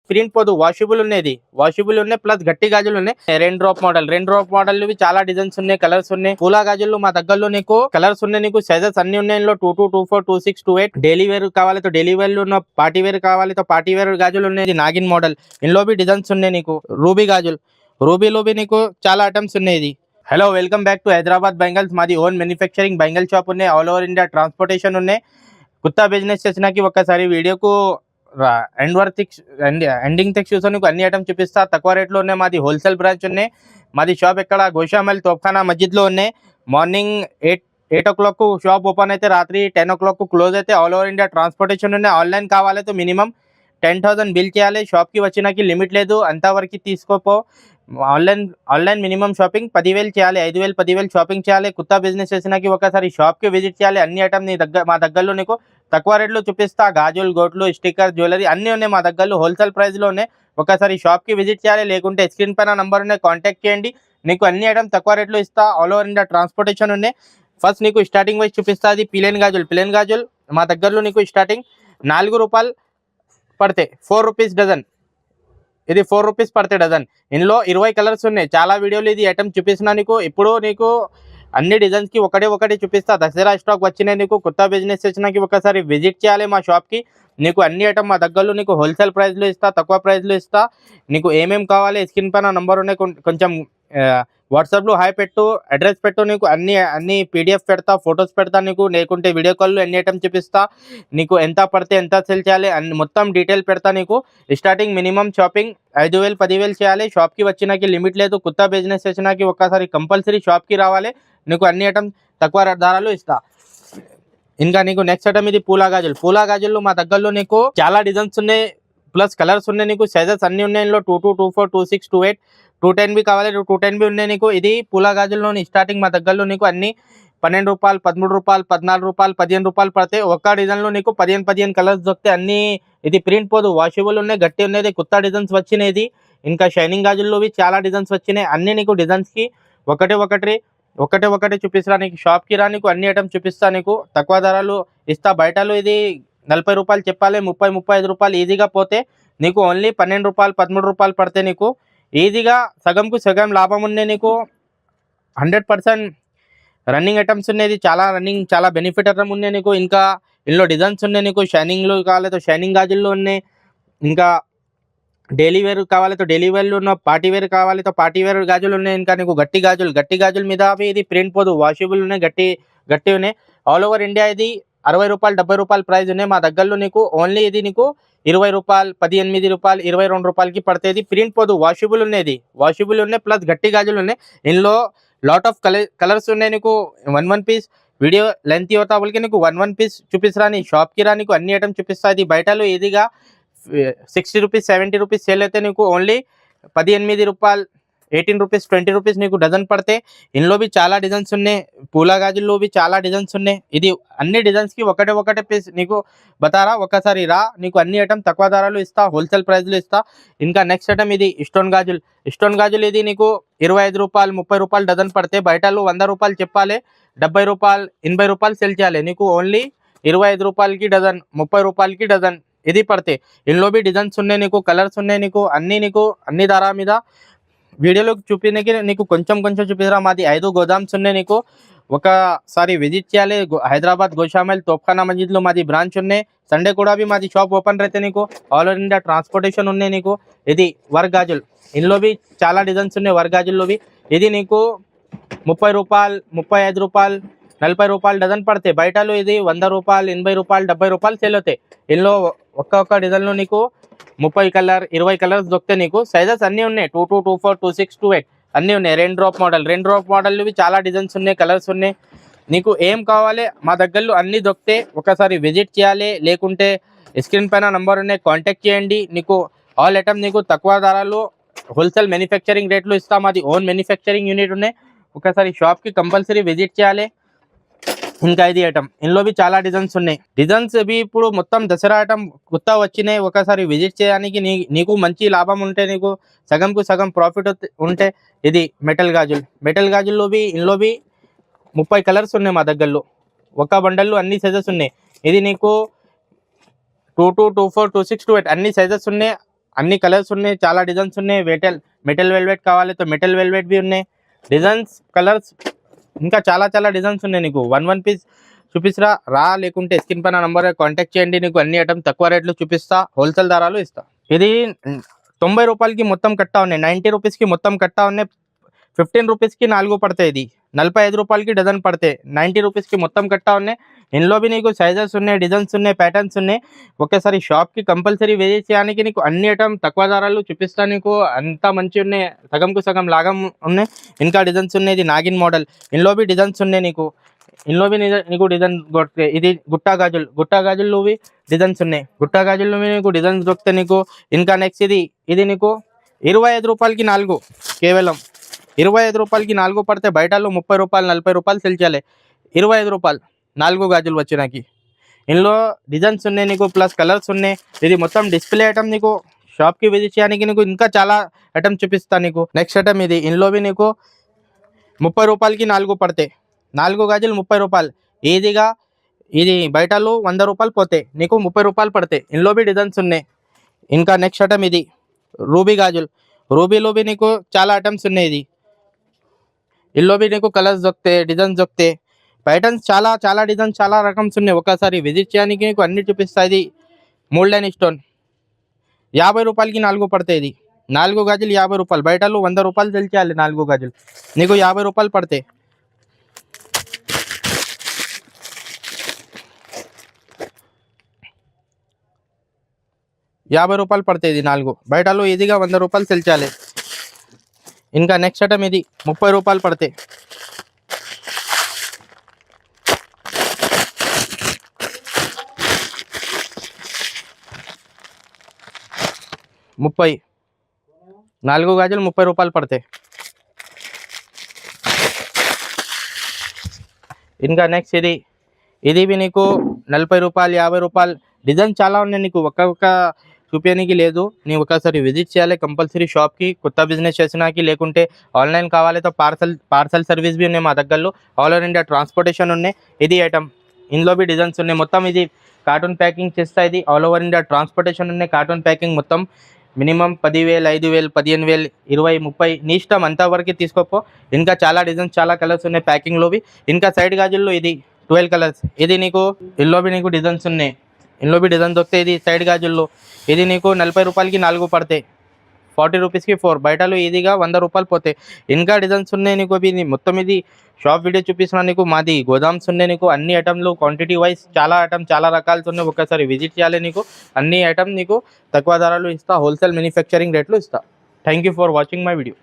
Print పోదు, washable ఉన్నది, washable ఉన్నాయి ప్లస్ గట్టి గాజులు ఉన్నాయి. రెండు డ్రాప్ మోడల్ ఇవి చాలా డిజైన్స్ ఉన్నాయి, కలర్స్ ఉన్నాయి. పూలా గాజులు మా దగ్గరలో నీకు కలర్స్ ఉన్నాయి, నీకు సైజెస్ అన్ని ఉన్నాయి. 22, 24, 26, 28 డైలీ వేర్ కావాలి తో డైలీ వేర్ ఉన్న, పార్టీ వేర్ కావాలి తో పార్టీ వేర్ గాజులు ఉన్నాయి. నాగిన్ మోడల్ ఇందులో బి డిజైన్స్ ఉన్నాయి నీకు. రూబీ గాజులు, రూబీలో బి నీకు చాలా ఐటమ్స్ ఉన్నాయి. Hello, welcome back to Hyderabad bangles. మాది ఓన్ మ్యానుఫ్యాక్చరింగ్ బెంగల్ షాప్ ఉన్నాయి, ఆల్ ఓవర్ ఇండియా ట్రాన్స్పోర్టేషన్ ఉన్నాయి. కొత్త బిజినెస్ చేసినాకి ఒక్కసారి వీడియోకు ఎండింగ్ తక్ చూసాను, నీకు అన్ని ఐటమ్స్ చూపిస్తా. తక్కువ రేట్లో ఉన్నాయి. మాది హోల్సేల్ బ్రాంచ్ ఉన్నాయి. మాది షాప్ ఎక్కడ గోషామల్ తోప్ఖానా మస్జిద్లో ఉన్నాయి. మార్నింగ్ 8 o'clock షాప్ ఓపెన్ అయితే రాత్రి 10 o'clock క్లోజ్ అయితే. ఆల్ ఓవర్ ఇండియా ట్రాన్స్పోర్టేషన్ ఉన్నాయి. ఆన్లైన్ కావాలైతే మినిమం 10,000 బిల్ చేయాలి. షాప్కి వచ్చినాకి లిమిట్ లేదు, అంతవరకు తీసుకోపో. ఆన్లైన్ మినిమం షాపింగ్ 10,000 చేయాలి, 5,000 10,000 షాపింగ్ చేయాలి. కొత్త బిజినెస్ చేసినాకి ఒకసారి షాప్కి విజిట్ చేయాలి. అన్ని ఐటమ్ మా దగ్గరలో నీకు తక్కువ రేట్లో చూపిస్తా. గాజులు, గోట్లు, స్టిక్కర్, జ్యువెలరీ అన్నీ ఉన్నాయి మా దగ్గరలో, హోల్సేల్ ప్రైస్లో ఉన్నాయి. ఒకసారి షాప్కి విజిట్ చేయాలి, లేకుంటే స్క్రీన్ పైన నంబర్ ఉన్నాయి, కాంటాక్ట్ చేయండి. నీకు అన్ని ఐటమ్ తక్కువ రేట్లో ఇస్తా. ఆల్ ఓవర్ ఇండియా ట్రాన్స్పోర్టేషన్ ఉన్నాయి. ఫస్ట్ నీకు స్టార్టింగ్ వైజ్ చూపిస్తా. అది ప్లేన్ గాజులు మా దగ్గరలో నీకు స్టార్టింగ్ 4 రూపాయలు పడతాయి, 4 రూపీస్ డజన్. ఇది 4 రూపీస్ పడతాయి డజన్. ఇందులో 20 కలర్స్ ఉన్నాయి. చాలా వీడియోలు ఇది ఐటమ్ చూపిస్తున్నా నీకు. ఇప్పుడు నీకు అన్ని డిజైన్స్ కి ఒకటి చూపిస్తా. దసరా స్టాక్ వచ్చినాయి నీకు. కొత్త బిజినెస్ వచ్చినాకి ఒకసారి విజిట్ చేయాలి మా షాప్ కి. నీకు అన్ని ఐటమ్ మా దగ్గరలో నీకు హోల్సేల్ ప్రైస్ లో ఇస్తా, తక్కువ ప్రైస్ లో ఇస్తా. నీకు ఏమేమి కావాలి స్క్రీన్ పైన నంబర్ ఉన్నాయి, కొంచెం వాట్సాప్ లో హాయ్ పెట్టు, అడ్రస్ పెట్టు. నీకు అన్ని పీడిఎఫ్ పెడతా, ఫొటోస్ పెడతా నీకు. లేకుంటే వీడియో కాల్లో అన్ని ఐటమ్ చూపిస్తా. నీకు ఎంత పడితే ఎంత సేల్ చేయాలి మొత్తం డీటెయిల్ పెడతా నీకు. స్టార్టింగ్ మినిమం షాపింగ్ 5,000 10,000 చేయాలి. షాప్కి వచ్చినాకి లిమిట్ లేదు. కొత్త బిజినెస్ వచ్చినాకి ఒక్కసారి కంపల్సరీ షాప్కి రావాలి. నీకు అన్ని ఐటమ్ తక్కువ ధరలు ఇస్తా. ఇంకా నీకు నెక్స్ట్ ఐటమ్ ఇది పూలా గాజులు మా దగ్గరలో నీకు చాలా డిజైన్స్ ఉన్నాయి, ప్లస్ కలర్స్ ఉన్నాయి. నీకు సైజెస్ అన్ని ఉన్నాయి. ఇందులో 22, 24, 26, 28, 210 బి కావాలి, 210 బి ఉన్నాయి నీకు. ఇది పూలా గాజుల్లోని స్టార్టింగ్ మా దగ్గరలో నీకు అన్ని 12 రూపాయలు, 13 రూపాయలు, 14 రూపాయలు, 15 రూపాయలు పడతాయి. ఒక్క డిజైన్లో నీకు 15 కలర్స్ దొరుకుతాయి. అన్ని ఇది ప్రింట్ పోదు, వాషబుల్ ఉన్నాయి, గట్టి ఉన్నాయి. కొత్త డిజైన్స్ వచ్చినాయి. ఇంకా షైనింగ్ గాజుల్లో చాలా డిజైన్స్ వచ్చినాయి. అన్ని నీకు డిజైన్స్కి ఒకటి చూపిస్తా. నీకు షాప్కి రా, నీకు అన్ని ఐటమ్స్ చూపిస్తా. నీకు తక్కువ ధరలు ఇస్తా. బయటలో ఇది 40 రూపాయలు చెప్పాలి, 30, 35 రూపాయలు ఈజీగా పోతే. నీకు ఓన్లీ 12 రూపాయలు, 13 రూపాయలు పడితే నీకు ఈజీగా సగంకు సగం లాభం ఉన్నాయి. నీకు 100% రన్నింగ్ ఐటమ్స్ ఉన్నాయి. చాలా బెనిఫిట్ ఐటమ్ ఉన్నాయి నీకు. ఇంకా ఇందులో డిజైన్స్ ఉన్నాయి నీకు. షైనింగ్లో కావాలి షైనింగ్ గాజుల్లో ఉన్నాయి. ఇంకా డైలీ వేర్ కావాలి తో డైలీ వేర్లు ఉన్న, పార్టీ వేర్ కావాలి తో పార్టీ వేర్ గాజులు ఉన్నాయి. ఇంకా నీకు గట్టి గాజుల మీద ఇది ప్రింట్ పోదు, వాషబుల్ ఉన్నాయి, గట్టి ఉన్నాయి. ఆల్ ఓవర్ ఇండియా ఇది 60 రూపాయలు 70 రూపాయలు ప్రైస్ ఉన్నాయి. మా దగ్గరలో నీకు ఓన్లీ ఇది నీకు 20 రూపాయలు, 18 రూపాయలు, 22 రూపాయలకి పడుతుంది. ప్రింట్ పోదు, వాషబుల్ ఉన్నాయి ప్లస్ గట్టి గాజులు ఉన్నాయి. ఇందులో లాట్ ఆఫ్ కలర్స్ ఉన్నాయి నీకు. వన్ పీస్ వీడియో లెంత్ అవుతా వాళ్ళకి నీకు వన్ పీస్ చూపిస్తా. నీ షాప్కి రా, నీకు అన్ని ఐటమ్ చూపిస్తా. ఇది బయటలో ఈజీగా 60 రూపీస్ 70 రూపీస్ సేల్ అయితే నీకు ఓన్లీ 18 రూపాయలు, 18 రూపీస్, 20 రూపీస్ నీకు డజన్ పడితే. ఇందులో బి చాలా డిజైన్స్ ఉన్నాయి. పూలా గాజుల్లో బి చాలా డిజైన్స్ ఉన్నాయి. ఇది అన్ని డిజైన్స్కి ఒకటే పీస్ నీకు బతారా. ఒకసారి రా, నీకు అన్ని ఐటమ్ తక్కువ ధరలు ఇస్తా, హోల్సేల్ ప్రైస్లో ఇస్తా. ఇంకా నెక్స్ట్ ఐటమ్ ఇది స్టోన్ గాజులు ఇది నీకు 25 రూపాయలు, 30 రూపాయలు డజన్ పడితే. బయటలో 100 రూపాయలు చెప్పాలి, 70 రూపాయలు, 80 రూపాయలు సేల్ చేయాలి. నీకు ఓన్లీ 25 రూపాయలకి డజన్, 30 రూపాయలకి డజన్ ఇది పడితే. ఇందులో బి డిజైన్స్ ఉన్నాయి నీకు, కలర్స్ ఉన్నాయి నీకు. అన్ని ధర మీద వీడియోలో చూపించడానికి నీకు కొంచెం చూపిస్తారా. మాది 5 గోదామ్స్ ఉన్నాయి నీకు. ఒకసారి విజిట్ చేయాలి. హైదరాబాద్ గోషామల్ తోప్ఖానా మస్జిద్లో మాది బ్రాంచ్ ఉన్నాయి. సండే కూడా బి మాది షాప్ ఓపెన్ అయితే నీకు. ఆల్ ఓవర్ ఇండియా ట్రాన్స్పోర్టేషన్ ఉన్నాయి నీకు. ఇది వర్క్ గాజులు, ఇందులో బి చాలా డిజైన్స్ ఉన్నాయి. వర్క్ గాజుల్లో బి ఇది నీకు 30 రూపాయలు, 35 రూపాయలు, 40 రూపాయలు డజన్ పడతాయి. బయటలో ఇది 100 రూపాయలు, 80 రూపాయలు, 70 రూపాయలు సేల్ అవుతాయి. ఇందులో ఒక్క డిజైన్లో నీకు 30 కలర్, 20 కలర్స్ దొరుకుతాయి నీకు. సైజెస్ అన్నీ ఉన్నాయి. 22, 24, 26, 28 అన్నీ ఉన్నాయి. రెండు డ్రాప్ మోడల్ ఇవి చాలా డిజైన్స్ ఉన్నాయి, కలర్స్ ఉన్నాయి. నీకు ఏం కావాలి మా దగ్గరలో అన్నీ దొరుకుతాయి. ఒకసారి విజిట్ చేయాలి, లేకుంటే స్క్రీన్ పైన నంబర్ ఉన్నాయి, కాంటాక్ట్ చేయండి. నీకు ఆల్ ఐటమ్ నీకు తక్కువ ధరలు హోల్సేల్ మ్యానుఫ్యాక్చరింగ్ రేట్లు ఇస్తాం. మాది ఓన్ మ్యానుఫ్యాక్చరింగ్ యూనిట్ ఉన్నాయి. ఒకసారి షాప్కి కంపల్సరీ విజిట్ చేయాలి. ఇంకా ఇది ఐటమ్, ఇందులో బి చాలా డిజైన్స్ ఉన్నాయి. డిజైన్స్ అవి ఇప్పుడు మొత్తం దసరా ఐటమ్ కొత్త వచ్చినాయి. ఒకసారి విజిట్ చేయడానికి నీకు మంచి లాభం ఉంటే, నీకు సగంకు సగం ప్రాఫిట్ ఉంటే. ఇది మెటల్ గాజుల్లో బి ఇందులో బి 30 కలర్స్ ఉన్నాయి మా దగ్గరలో. ఒక బండల్లో అన్ని సైజెస్ ఉన్నాయి. ఇది నీకు 22, 24, 26, 28 అన్ని సైజెస్ ఉన్నాయి. అన్ని కలర్స్ ఉన్నాయి, చాలా డిజైన్స్ ఉన్నాయి. మెటల్ వెల్వెట్ కావాలి తో మెటల్ వెల్వెట్ भी ఉన్నాయి. డిజైన్స్ కలర్స్ ఇంకా చాలా చాలా డిజైన్స్ ఉన్నాయి. నీకు వన్ పీస్ చూపిస్తా రా, లేకుంటే స్క్రీన్ పైన నంబర్ కాంటాక్ట్ చేయండి. నీకు అన్ని ఐటమ్ తక్కువ రేట్లు చూపిస్తా, హోల్సేల్ ధరలు ఇస్తా. ఇది 90 రూపాయలకి మొత్తం కట్టా ఉన్నాయి, 90 రూపీస్కి మొత్తం కట్టా ఉన్నాయి. 15 రూపీస్కి 4 పడతాయి. ఇది 45 రూపాయలకి డజన్ పడతాయి. 90 రూపీస్కి మొత్తం కట్టా ఉన్నాయి. ఇందులో भी నీకు సైజెస్ ఉన్నాయి, డిజైన్స్ ఉన్నాయి, ప్యాటర్న్స్ ఉన్నాయి. ఒకేసారి షాప్కి కంపల్సరీ విజిట్ చేయడానికి నీకు అన్ని ఐటమ్ తక్కువ ధరలు చూపిస్తా. నీకు అంత మంచి ఉన్నాయి, సగంకు సగం లాగా ఉన్నాయి. ఇంకా డిజైన్స్ ఉన్నాయి. ఇది నాగిన్ మోడల్, ఇందులో भी డిజైన్స్ ఉన్నాయి. ఇందులో भी నీకు డిజైన్ దొరుకుతాయి. ఇది గుట్టా గాజుల్లో డిజైన్స్ ఉన్నాయి. గుట్టా గాజుల్లో నీకు డిజైన్స్ దొరుకుతాయి నీకు. ఇంకా నెక్స్ట్ ఇది నీకు 25 రూపాయలకి 4, కేవలం 25 రూపాయలకి 4 పడితే బయటలో 30 రూపాయలు 40 రూపాయలు సెల్ చేయాలి. 25 రూపాయలు 4 గాజులు వచ్చినాకి. ఇందులో డిజైన్స్ ఉన్నాయి నీకు, ప్లస్ కలర్స్ ఉన్నాయి. ఇది మొత్తం డిస్ప్లే ఐటమ్. నీకు షాప్కి విజిట్ చేయడానికి నీకు ఇంకా చాలా ఐటమ్ చూపిస్తాను నీకు. నెక్స్ట్ ఐటమ్ ఇది, ఇందులో నీకు 30 రూపాయలకి 4 పడతాయి. 4 గాజులు 30 రూపాయలు ఈజీగా. ఇది బయటలో 100 రూపాయలు పోతే నీకు 30 రూపాయలు పడతాయి. ఇందులో भी డిజైన్స్ ఉన్నాయి. ఇంకా నెక్స్ట్ ఐటమ్ ఇది రూబీ గాజులు. రూబీలో भी నీకు చాలా ఐటమ్స్ ఉన్నాయి. ఇది ఇందులో भी నీకు కలర్స్ దొరుకుతాయి, డిజైన్స్ దొరుకుతాయి, ప్యాటర్న్స్ చాలా చాలా డిజైన్స్ చాలా రకమ్స్ ఉన్నాయి. ఒకసారి విజిట్ చేయడానికి నీకు అన్ని చూపిస్తాయి. ఇది మోల్డెన్ స్టోన్ 50 రూపాయలకి 4 పడతాయి. ఇది 4 గాజులు 50 రూపాయలు, బయటలో 100 రూపాయలు సెల్ చేయాలి. 4 గాజులు నీకు 50 రూపాయలు పడతాయి. ₹50 పడతాయి. ఇది 4 బయటలో ఈజీగా 100 రూపాయలు సెల్ చేయాలి. ఇంకా నెక్స్ట్ ఐటమ్ ఇది 30 రూపాయలు పడతాయి. ముప్పై 4 గాజులు 30 రూపాయలు పడతాయి. ఇంకా నెక్స్ట్ ఇది నీకు 40 రూపాయలు 50 రూపాయలు. డిజైన్ చాలా ఉన్నాయి. నీకు ఒక్కొక్క చూపించడానికి లేదు. నీవు ఒకసారి విజిట్ చేయాలి కంపల్సరీ షాప్కి. కొత్త బిజినెస్ చేసినాకి, లేకుంటే ఆన్లైన్ కావాలి తో పార్సల్ సర్వీస్ भी ఉన్నాయి మా దగ్గరలో. ఆల్ ఓవర్ ఇండియా ట్రాన్స్పోర్టేషన్ ఉన్నాయి. ఇది ఐటమ్, ఇందులో भी డిజైన్స్ ఉన్నాయి. మొత్తం ఇది కార్టూన్ ప్యాకింగ్ చేస్తా. ఇది ఆల్ ఓవర్ ఇండియా ట్రాన్స్పోర్టేషన్ ఉన్నాయి. కార్టూన్ ప్యాకింగ్ మొత్తం మినిమం 10,000 5,000 15,000 20 30 నీ ఇష్టం అంతవరకు తీసుకోపో. ఇంకా చాలా డిజైన్స్ చాలా కలర్స్ ఉన్నాయి ప్యాకింగ్లో भी. ఇంకా సైడ్ గాజుల్లో ఇది 12 కలర్స్. ఇది నీకు ఇందులో भी నీకు డిజైన్స్ ఉన్నాయి. ఇందులో भी డిజైన్ దొరుకుతాయి. ఇది సైడ్ గాజుల్లో. ఇది నీకు 40 రూపాయలకి 4 పడతాయి. 40 రూపీస్కి 4, బయటలో ఈజీగా 100 రూపాయలు పోతాయి. ఇంకా డిజైన్స్ ఉన్నాయి నీకు. ఇది మొత్తం ఇది షాప్ వీడియో చూపిస్తున్నా నీకు. మాది గోదామ్స్ ఉన్నాయి నీకు. అన్ని ఐటమ్లు క్వాంటిటీ వైజ్ చాలా ఐటమ్ చాలా రకాలు ఉన్నాయి. ఒకసారి విజిట్ చేయాలి. నీకు అన్ని ఐటమ్ నీకు తక్కువ ధరలు ఇస్తా, హోల్సేల్ మ్యానుఫ్యాక్చరింగ్ రేట్లు ఇస్తా. Thank you for watching my video.